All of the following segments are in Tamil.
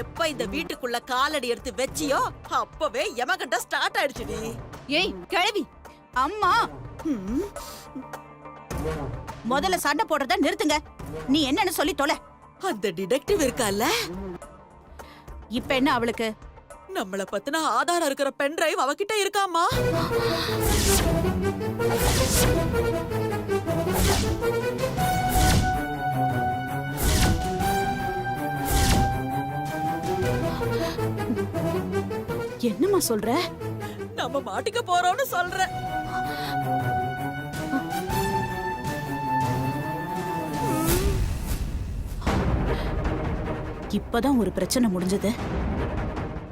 எப்ப இந்த வீட்டுக்குள்ள காலடி எடுத்து வெச்சியோ அப்பவே யமகண்ட ஸ்டார்ட் ஆயிடுச்சுடி. ஏய் கிழவி, அம்மா முதல்ல சண்டை போடுறத நிறுத்துங்க. நீ என்னன்னு சொல்லி தொலை. அந்த டிடெக்டிவ் இருக்கால, இப்ப என்ன அவளுக்கு? நம்மள பத்தின ஆதாரம் இருக்கிற பென் டிரைவ் அவகிட்ட இருக்காமா. என்னம்மா சொல்ற? நம்ம மாட்டிக்க போறோம்னு சொல்ற. இப்பதான் ஒரு பிரச்சனை முடிஞ்சது,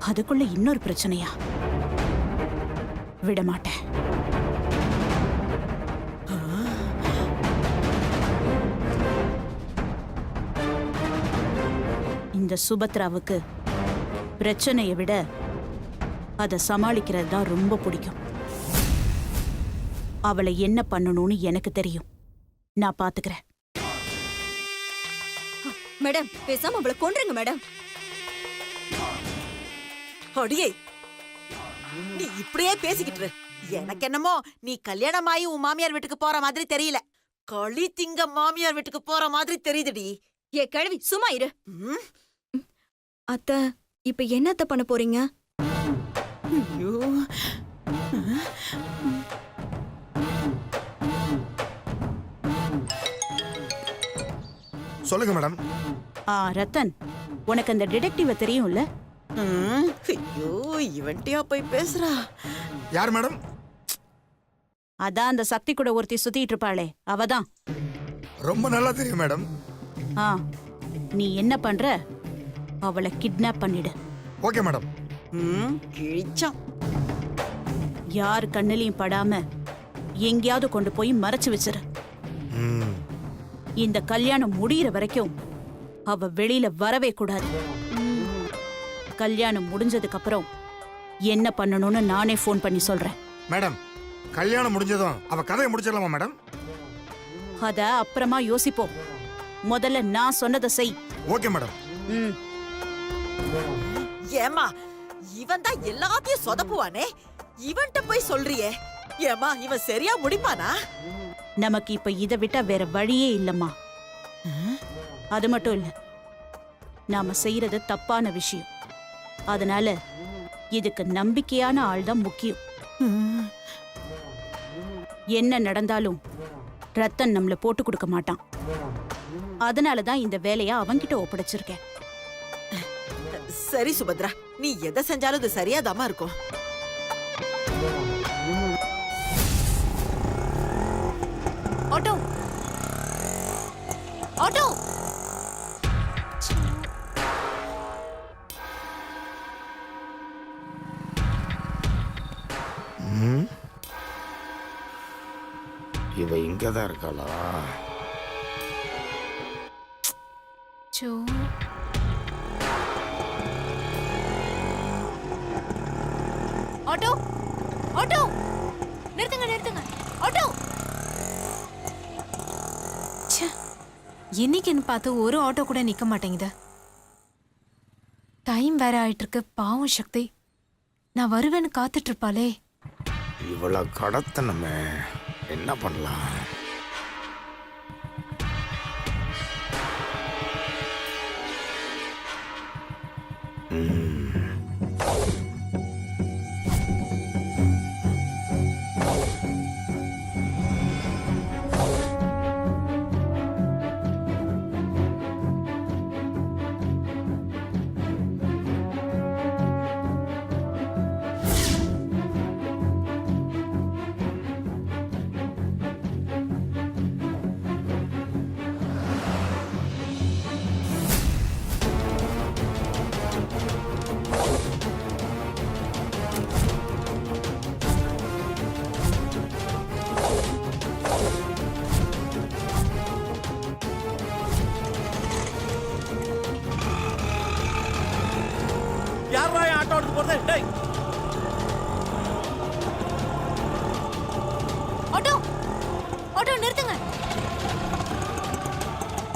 அதுக்குள்ள இன்னொரு பிரச்சனையா? விட மாட்டேன். இந்த சுபத்ராவுக்கு பிரச்சனையை விட அதை சமாளிக்கிறது தான் ரொம்ப பிடிக்கும். அவளை என்ன பண்ணணும்னு எனக்கு தெரியும். நான் பாத்துக்கிறேன். மேடம், பேசாம அவளை கொன்றுங்க மேடம். அடியே, நீ இப்படியே பேசிக்கிட்டு இரு. எனக்கு என்னமோ நீ கல்யாணமாயி உன் மாமியார் வீட்டுக்கு போற மாதிரி தெரியல, களி திங்க மாமியார் வீட்டுக்கு போற மாதிரி தெரியுதுடி. ஏ கிழவி, சும்மா இரு. அத்த, இப்ப என்னத்த பண்ண போறீங்க? ஐயோ, சொல்லுங்க மேடம். ரத்தன், உனக்கு அந்த டிடெக்டிவ தெரியும்ல? ஐயோ, இவன்ட்டியா போய் பேசுறா? யார் மேடம்? அதான் அந்த சக்தி கூட ஒருத்தி சுத்திட்டு இருப்பாளே, அவதான். ரொம்ப நல்லா தெரியும் மேடம். நீ என்ன பண்ற? அவளை கிட்னாப் பண்ணிடு. Okay madam. கிழிச்சான். யார் கண்ணிலையும் படாம எங்கேயாவது கொண்டு போய் மறைச்சு வச்சிரு. இந்த கல்யாணம் முடியிற வரைக்கும் அவ வெளியில வரவே கூடாது. கல்யாணம் முடிஞ்சதுக்கு அப்புறம் என்ன பண்ணணும்னு நானே போன் பண்ணி சொல்றேன். மேடம், கல்யாணம் முடிஞ்சதும் அவ கதையை முடிச்சிடலாமா மேடம்? அத அப்புறமா யோசிப்போம். முதல்ல நான் சொன்னதை செய். Okay madam. ஏமா, இவன் தான் எல்லாத்தையும் சொதப்புவானே, இவன்ட்ட போய் சொல்றியே. ஏமா, இவன் சரியா முடிப்பானா? நமக்கு இப்ப இதை விட்டா வேற வழியே இல்லம்மா. அது மட்டும் இல்ல, நாம செய்யறது தப்பான விஷயம். அதனால இதுக்கு நம்பிக்கையான ஆள் தான் முக்கியம். என்ன நடந்தாலும் ரத்தன் நம்மள போட்டு கொடுக்க மாட்டான். அதனாலதான் இந்த வேலைய அவன்கிட்ட ஒப்படைச்சிருக்கேன். சரி சுபத்ரா, நீ எதை செஞ்சாலும் இது சரியாதாமா இருக்கும். Auto, auto. இவ இங்கதான் இருக்காளா? ஆட்டோ, ஆட்டோ, நிறுத்துங்க, நிறுத்துங்க. ஆட்டோ. இன்னைக்குன்னு பார்த்து ஒரு ஆட்டோ கூட நிக்க மாட்டேங்குது. டைம் வேற ஆயிட்டு இருக்கு. பாவம் சக்தி, நான் வருவேன்னு காத்துட்டு இருப்பாளே. இவள கடத்தனமே, என்ன பண்ணலாம்? ஆட்டோ, ஆட்டோ, நிறுத்துங்க.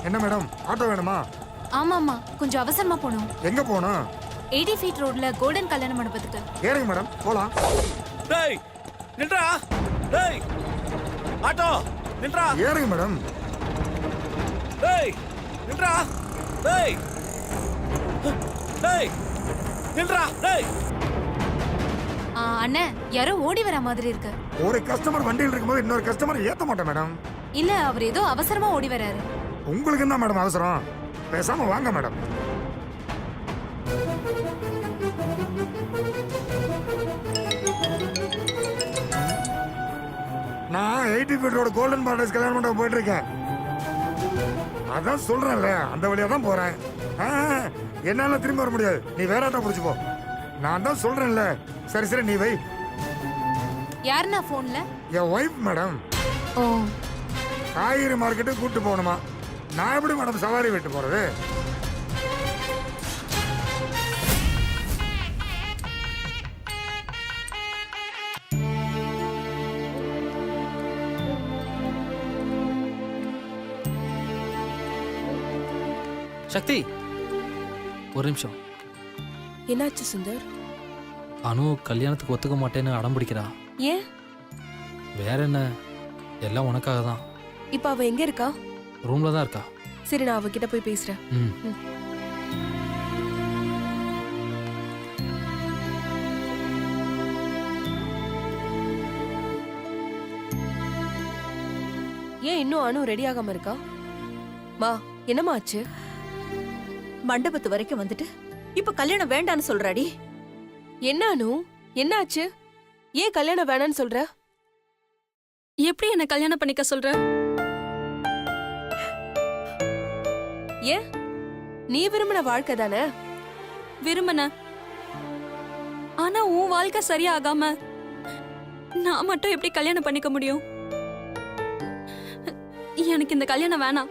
என்ன மேடம், ஆட்டோ வேணுமா? ஆமாமா, கொஞ்சம் அவசரமா போகணும். எங்க போகணும்? 80 ஃபீட் ரோட்ல கோல்டன் கல்யாண மண்டபத்துக்கு. ஏறுங்க மேடம், போலாம். டேய் நின்றா. டேய் ஆட்டோ நின்றா. ஏறுங்க மேடம். டேய் நின்றா. டேய் டேய் நின்றா. டேய் அண்ணே, யாரோ ஓடி வர மாதிரி இருக்கு. ஒரு கஸ்டமர் வண்டியில் இருக்கும்போது இன்னொரு கஸ்டமர் ஏத்த மாட்டேன் மேடம். இல்ல, அவர் ஏதோ அவசரமா ஓடி வராரு. உங்களுக்கு என்ன மேடம் அவசரம்? பேசாம வாங்க மேடம். நான் 80 ஃபீட் ரோடு கோல்டன் பாரடைஸ் கல்யாண மண்டபம் போயிட்டு இருக்கேன். அதான் சொல்றேன்ல, அந்த வழியா தான் போறேன். என்னால திரும்ப வர முடியாது, நீ வேற ஆட்டோ பிடிச்சு போ. நான் தான் சொல்றேன்ல. சரி சரி, நீ வை. யாருண்ணா போன்ல? என் ஒய்ஃப் மேடம். ஓ, காய்கறி மார்க்கெட்டுக்கு கூட்டு போகணுமா? நான் எப்படி மேடம் சவாரி விட்டு போறது? சக்தி, ஒரு நிமிஷம். என்னாச்சு சுந்தர்? அனு கல்யாணத்துக்கு ஒத்துக்க மாட்டேன்னு அடம் பிடிக்கிறா. ஏன்? வேற என்ன, எல்லாம் உனக்காக தான். இப்ப அவ எங்க இருக்கா? ரூம்ல தான் இருக்கா. சரி, நான் அவகிட்ட போய் பேசுறேன். ம். ஏன் இன்னும் அனு ரெடி ஆகாம இருக்கா? மா, என்னம்மா ஆச்சு? மண்டபத்து வரைக்கும் வந்துட்டு இப்ப கல்யாணம் வேண்டான்னு சொல்றாடி. என்ன அனு, என்ன ஆச்சு? ஏன் கல்யாணம் வேணான்னு சொல்ற? எப்படி என்ன கல்யாணம் பண்ணிக்க சொல்ற? ஏன்? நீ விரும்பின வாழ்க்கை தானே? விரும்பன. ஆனா உன் வாழ்க்கை சரியாகாம நான் மட்டும் எப்படி கல்யாணம் பண்ணிக்க முடியும்? எனக்கு இந்த கல்யாணம் வேணாம்.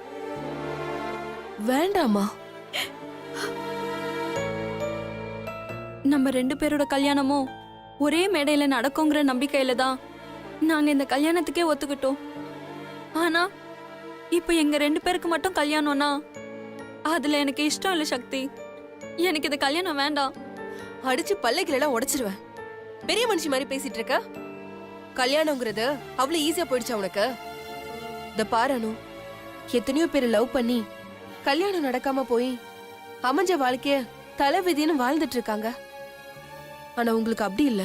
வேண்டாமா? நம்ம 2 பேரோட கல்யாணமும் ஒரே மேடையில நடக்குங்கிற நம்பிக்கையில தான் நாங்க இந்த கல்யாணத்துக்கே ஒத்துக்கிட்டோம். ஆனா இப்ப எங்க 2 பேருக்கு மட்டும் கல்யாணம்னா அதுல எனக்கு இஷ்டம் இல்ல சக்தி. எனக்கு இந்த கல்யாணம் வேண்டாம். அடிச்சு பல்லைகளெல்லாம் உடைச்சிருவேன். பெரிய மனுஷி மாதிரி பேசிட்டு இருக்க. கல்யாணங்கிறது அவ்வளவு ஈஸியா போயிடுச்சா உனக்கு? இந்த பாரு அனு, எத்தனையோ பேர் லவ் பண்ணி கல்யாணம் நடக்காம போய் அமைஞ்ச வாழ்க்கைய தலைவிதின்னு வாழ்ந்துட்டு இருக்காங்க. ஆனா உங்களுக்கு அப்படி இல்ல.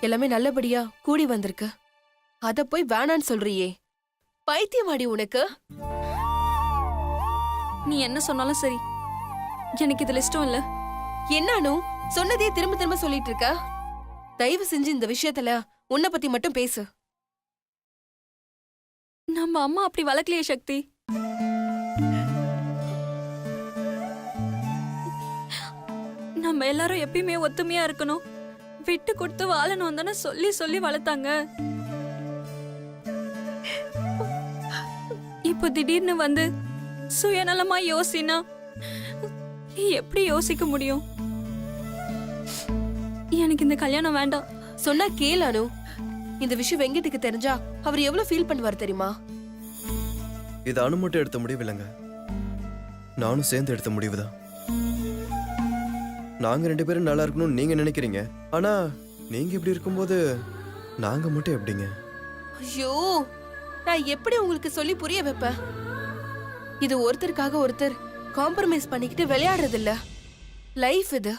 எல்லாமே நல்லபடியா கூடி வந்திருக்கு. அத போய் வேணான்னு சொல்றியே, பைத்தியமாடி உனக்கு? நீ என்ன சொன்னாலும் சரி, எனக்கு இதுல இஷ்டம் இல்ல. என்ன அனு, சொன்னதே திரும்ப திரும்ப சொல்லிட்டு இருக்க? தயவு செஞ்சு இந்த விஷயத்துல உன்னை பத்தி மட்டும் பேசு. நம்ம அம்மா அப்படி வளர்க்கலையே சக்தி. நம்ம எல்லாரும் எப்பயுமே ஒத்துமையா இருக்கணும், விட்டு கொடுத்து வாழணும் தானே சொல்லி சொல்லி வளர்த்தாங்க. இப்போ திடீர்னு வந்து சுயநலமா யோசினா எப்படி யோசிக்க முடியும்? எனக்கு இந்த கல்யாணம் வேண்டாம். சொன்னா கேளு அனு. இந்த விஷயம் வெங்கட்டுக்கு தெரிஞ்சா அவர் எவ்வளவு ஃபீல் பண்ணுவார் தெரியுமா? இது அனு மட்டும் எடுத்த முடிவு இல்லைங்க, நானும் சேர்ந்து எடுத்த முடிவுதான். நாங்க 2 பேரும் நல்லா இருக்கணும்னு நீங்க நினைக்கிறீங்க, ஆனா நீங்க இப்படி இருக்கும்போது நாங்க மட்டும் எப்படிங்க? ஐயோ, நான் எப்படி உங்களுக்கு சொல்லி புரிய வைப்பேன்? இது ஒருத்தருக்காக ஒருத்தர் காம்ப்ரமைஸ் பண்ணிக்கிட்டு விளையாடுறது இல்ல, லைஃப் இது.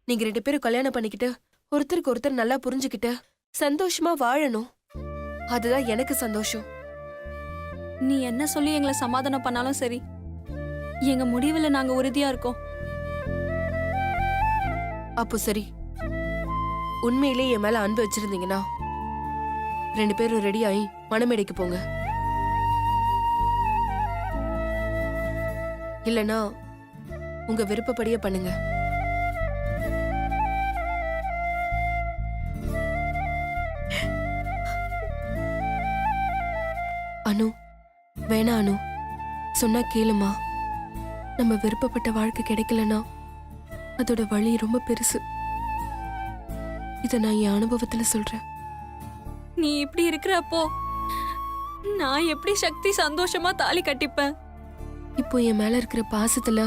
நீங்க 2 பேரும் கல்யாணம் பண்ணிக்கிட்டு ஒருத்தருக்கு ஒருத்தர் நல்லா புரிஞ்சுக்கிட்டு சந்தோஷமா வாழணும். அதுதான் எனக்கு சந்தோஷம். நீ என்ன சொல்லி எங்களை சமாதானம் பண்ணாலும் சரி, எங்க முடிவுல நாங்க உறுதியா இருக்கோம். அப்போ சரி, உண்மையிலே என் மேல அன்பு வச்சிருந்தீங்கன்னா 2 பேரும் ரெடி ஆகி மணமேடைக்கு போங்க. இல்லனா உங்க விருப்பப்படியே பண்ணுங்க. அனு, வேணா அனு, சொன்னா கேளுமா. நம்ம விருப்பப்பட்ட வாழ்க்கை கிடைக்கலனா அதோட வழி ரொம்ப பெருசு. இத நான் என் அனுபவத்துல சொல்றேன். நீ இப்படி இருக்கிறப்போ நான் எப்படி சக்தி சந்தோஷமா தாலி கட்டிப்பேன்? இப்போ என் மேல இருக்கிற பாசத்துல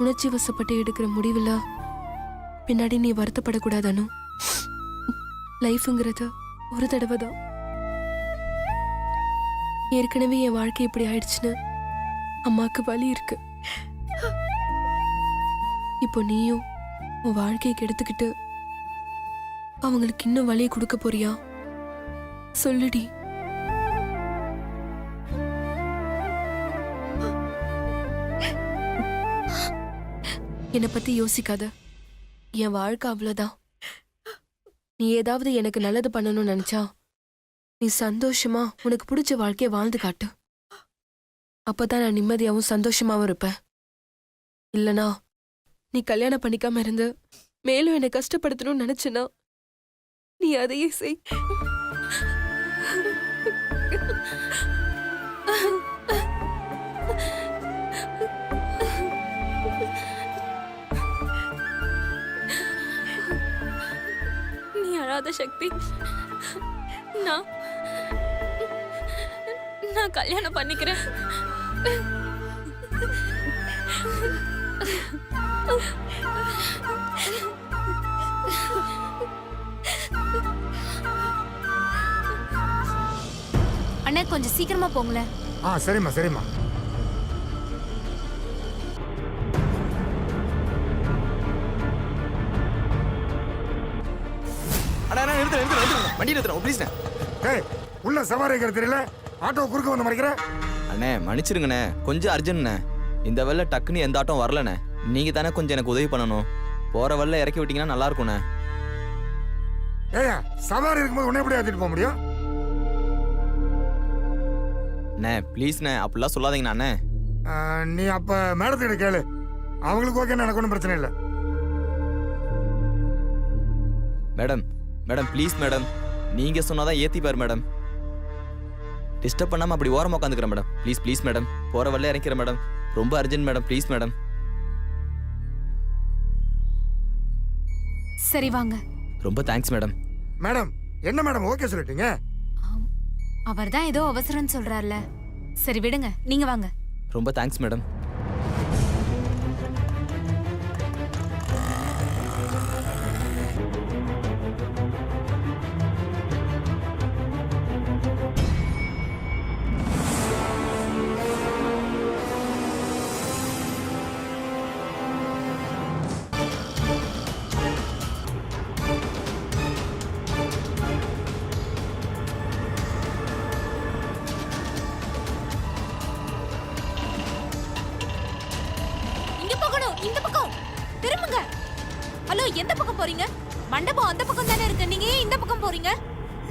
உணர்ச்சி வசப்பட்டு எடுக்கிற முடிவுல பின்னாடி நீ வருத்தப்படக்கூடாது அனு. லைஃப்ங்கிறது ஒரு தடவை தான். ஏற்கனவே என் வாழ்க்கை இப்படி ஆயிடுச்சுன்னு அம்மாக்கு வலி இருக்கு. இப்போ நீயும் உன் வாழ்க்கையை கெடுத்துக்கிட்டு அவங்களுக்கு இன்னும் வலியை கொடுக்க போறியா? சொல்லுடி. என்னை பத்தி யோசிக்காத. என் வாழ்க்கை அவ்வளவுதான். நீ ஏதாவது எனக்கு நல்லது பண்ணணும்னு நினைச்சா நீ சந்தோஷமா உனக்கு பிடிச்ச வாழ்க்கைய வாழ்ந்து காட்டு. அப்பதான் நான் நிம்மதியாவும் சந்தோஷமாவும் இருப்பேன். இல்லனா நீ கல்யாணம் பண்ணிக்காம இருந்து மேலும் என்னை கஷ்டப்படுத்தணும்னு நினைச்சனா நீ அதையே செய். நீ அழாத சக்தி. நான் நான் கல்யாணம் பண்ணிக்கிறேன். அண்ணா கொஞ்சம் சீக்கிரமா போங்களேன். சரிம்மா சரிம்மா. வண்டி நிறுத்துறோம் ப்ளீஸ்ண்ணே. ஏய் உள்ள சவாரி இருக்கிற தெரியல, ஆட்டோ குறுக்க வந்து மறைக்கிற. அண்ணே மன்னிச்சிருங்கண்ணே, கொஞ்சம் அர்ஜென்ட்ண்ணே. இந்த வெள்ள டக்குன்னு எந்த ஆட்டம் வரலண்ணே. நீங்க தானே கொஞ்சம் எனக்கு உதவி பண்ணணும். போற வெள்ள இறக்கி விட்டீங்கன்னா நல்லா இருக்கும்ண்ணே. ஏயா சவாரி இருக்கும்போது உன்னை எப்படி ஏற்றிட்டு போக முடியும்? அண்ணே ப்ளீஸ்ண்ணே, அப்படிலாம் சொல்லாதீங்கண்ணா. அண்ணே நீ அப்ப மேடத்திட்ட கேளு, அவங்களுக்கு ஓகே, எனக்கு ஒன்றும் பிரச்சனை இல்லை. மேடம் மேடம் ப்ளீஸ் மேடம், நீங்க சொன்னாதான் ஏத்திப்பார் மேடம். டிஸ்டர்ப் பண்ணாம அப்படி ஓரமா உட்காந்துக்கிறேன் மேடம். ப்ளீஸ் ப்ளீஸ் மேடம், போற வெள்ள இறக்கிறேன் மேடம். ரொம்ப அர்ஜென்ட் மேடம், ப்ளீஸ் மேடம். சரி வாங்க. ரொம்ப தேங்க்ஸ் மேடம். மேடம் என்ன மேடம் ஓகே சொல்லிட்டீங்க? அவர்தான் ஏதோ அவசரம்னு சொல்றாருல. சரி விடுங்க, நீங்க வாங்க. ரொம்ப தேங்க்ஸ் மேடம். இங்க போகணும், இந்த பக்கம் திரும்புங்க. ஹலோ, எந்த பக்கம் போறீங்க? மண்டபம் அந்த பக்கம் தானே இருக்கு, நீங்க ஏன் இந்த பக்கம் போறீங்க?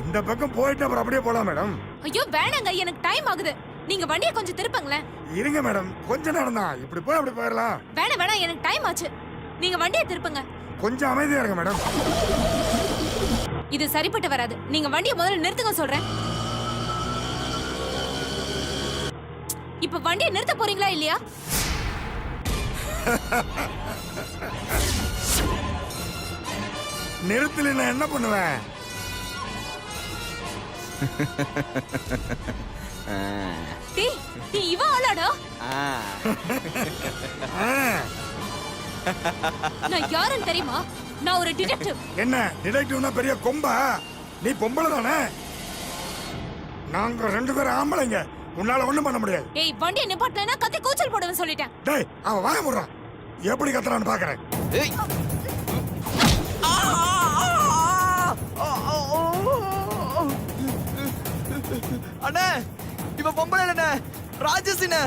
இந்த பக்கம் போயிட்டு அப்புறம் அப்படியே போலாம் மேடம். ஐயோ வேணாங்க, எனக்கு டைம் ஆகுது. நீங்க வண்டியை கொஞ்சம் திருப்புங்களேன். இருங்க மேடம், கொஞ்ச நேரம் தான், இப்படி போய் அப்படி போயிடலாம். வேணாம், எனக்கு டைம் ஆச்சு. நீங்க வண்டியை திருப்புங்க. கொஞ்சம் அமைதியா இருங்க மேடம். இது சரிப்பட்டு வராது. நீங்க வண்டியை முதல்ல நிறுத்துங்க சொல்றேன். இப்ப வண்டியை நிறுத்த போறீங்களா இல்லையா? நிறுத்தல நான் என்ன பண்ணுவேன்? டேய், நீ இவ ஆளாடா? நான் யாருன்னு தெரியுமா? நான் ஒரு டிடெக்டிவ். என்ன டிடெக்டிவ்னா பெரிய கொம்பா? நீ பொம்பளை தானே? நாங்க ரெண்டு பேரும் ஆம்பளைங்க, உன்னால ஒண்ணும் பண்ண முடியாது. ஏய், வண்டியை நிப்பாட்டலனா கத்தி கூச்சல் போடுவேன் சொல்லிட்டேன். டேய், அவன் வாய மூடுறான், எப்படி கத்துறான்னு பாக்குறேன். ஏய் அண்ணே, இவ பொம்பளை இல்லண்ணே, ராஜசிண்ணே.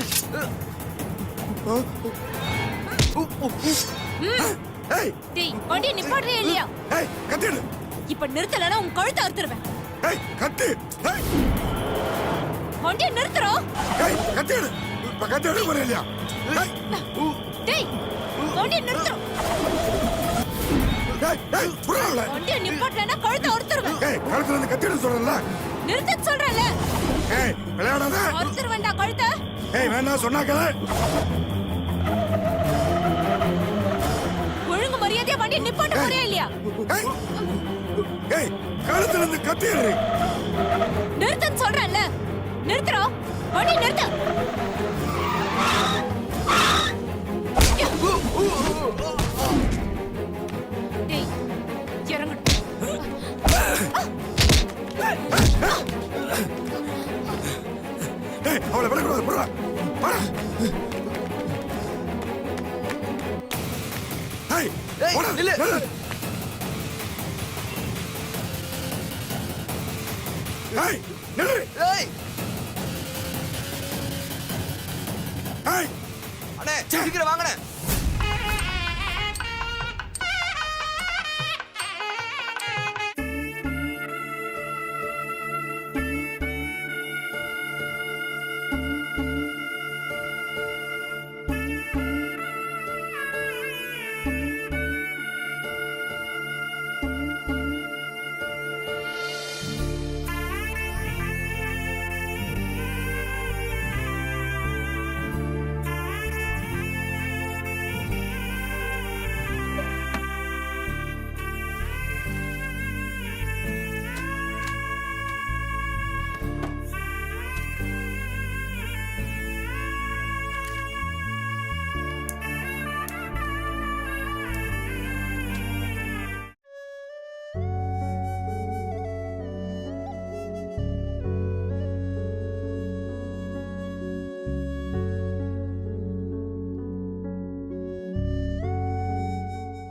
ஏய் டேய், வண்டியை நிப்பாட்டறியா இல்லையா? ஏய் கத்திடு. இப்ப நிறுத்தலனா உன் கழுத்தை அறுத்துருவேன். ஏய் கத்து. ஏய் வண்டியை நிறுத்துறோ. ஏய் கத்திடு. இப்ப கத்திடு போறியா? ஏய் டேய், வண்டியை நிறுத்துறோ. ஏய் புரியல. வண்டியை நிப்பாட்டலனா கழுத்தை அறுத்துருவேன். ஏய் கழுத்துல இருந்து கத்திடு சொல்றல. நிறுத்த சொல்றல. ஏய் விளையாடாத. அறுத்துருவேன்டா கழுத்தை. ஏய் வேணா சொன்னாக்கல. ஒழுங்கு மரியாதையா வண்டியை நிப்பாட்ட போறியா இல்லையா? ஏய் ஏய் கழுத்துல இருந்து கத்திடு. நிறுத்தன்னு சொல்றல. நிறுத்துறோ. வண்டியை நிறுத்து. ஏய், போடா, நில்லு. நில்லு. ஏய், நில்லு. ஏய், ஏய், அண்ணே, சீக்கிரம் வாங்கண்ணே.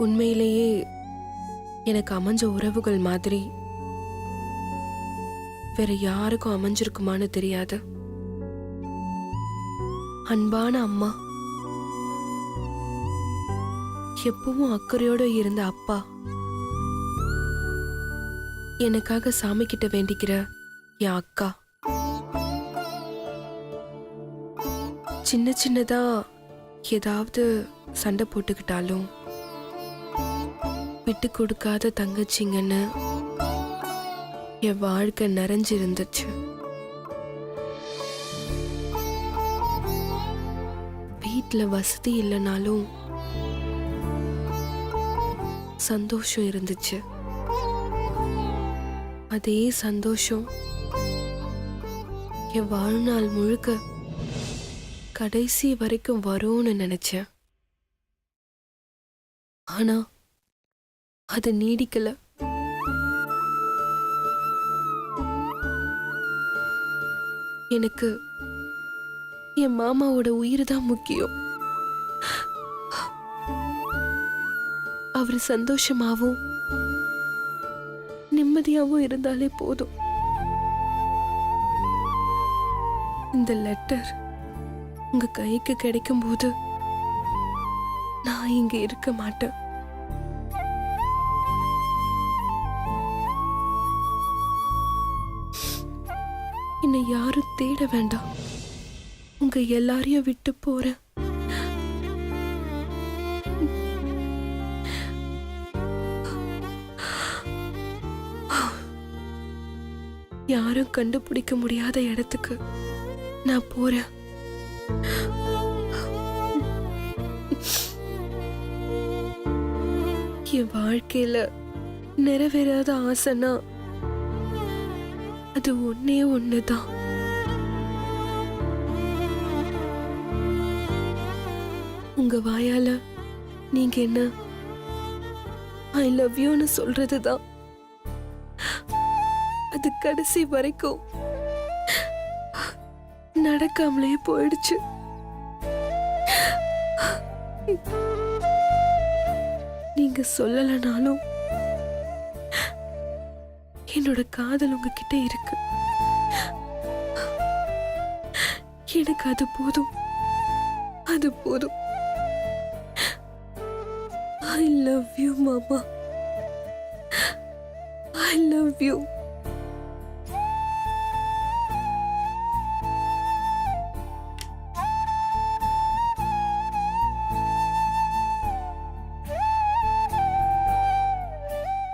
உண்மையிலேயே எனக்கு அமைஞ்ச உறவுகள் மாதிரி வேற யாருக்கும் அமைஞ்சிருக்குமான்னு தெரியாது. அன்பான அம்மா, எப்பவும் அக்கறையோட இருந்த அப்பா, எனக்காக சாமி கிட்ட வேண்டிக்கிற என் அக்கா, சின்ன சின்னதா ஏதாவது சண்டை போட்டுக்கிட்டாலும் விட்டு கொடுக்காத தங்கச்சிங்கன்னு என் வாழ்க்கை நிறைஞ்சிருந்துச்சு. வீட்டில் வசதி இல்லைனாலும் சந்தோஷம் இருந்துச்சு. அதே சந்தோஷம் என் வாழ்நாள் முழுக்க கடைசி வரைக்கும் வரும்னு நினைச்சேன். ஆனா அது நீடிக்கல. எனக்கு என் மாமாவோட உயிர் தான் முக்கியம். அவர் சந்தோஷமாவும் நிம்மதியாவும் இருந்தாலே போதும். இந்த லெட்டர் உங்க கைக்கு கிடைக்கும் போது நான் இங்க இருக்க மாட்டேன். என்னை யாரும் தேட வேண்டாம். உங்க எல்லாரையும் விட்டு போறேன். யாரும் கண்டுபிடிக்க முடியாத இடத்துக்கு நான் போறேன். என் வாழ்க்கையில நிறைவேறாத ஆசைனா அது ஒன்னே ஒண்ணுதான். உங்க வாயால நீங்க என்ன ஐ லவ் யூன்னு சொல்றதுதான். அது கடைசி வரைக்கும் நடக்காமலே போயிடுச்சு. நீங்க சொல்லலனாலும் என்னோட காதல் உங்ககிட்ட இருக்கு. எனக்கு அது போதும், அது போதும். ஐ லவ் யூ மாமா, ஐ லவ் யூ.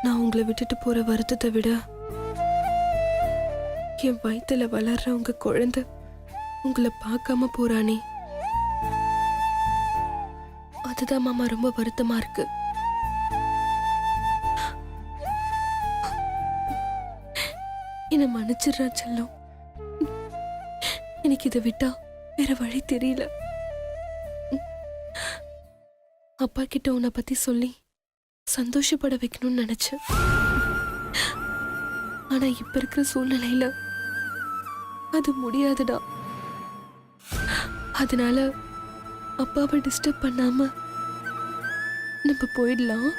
நான் உங்களை விட்டுட்டு போற வருத்தத்தை விட என் வயித்துல வளர்ற உங்க குழந்தை உங்களை பார்க்காம போறானே, அதுதான் மாமா ரொம்ப வருத்தமா இருக்கு. என்ன மன்னிச்சிடுறா செல்லம். எனக்கு இதை விட்டா வேற வழி தெரியல. அப்பா கிட்ட உன்னை பத்தி சொல்லி சந்தோஷப்பட வைக்கணும்னு நினைச்சேன். ஆனா இப்ப இருக்கிற சூழ்நிலையில அது முடியாதுடா. அதனால அப்பாவை டிஸ்டர்ப் பண்ணாம நம்ம போயிடலாம்.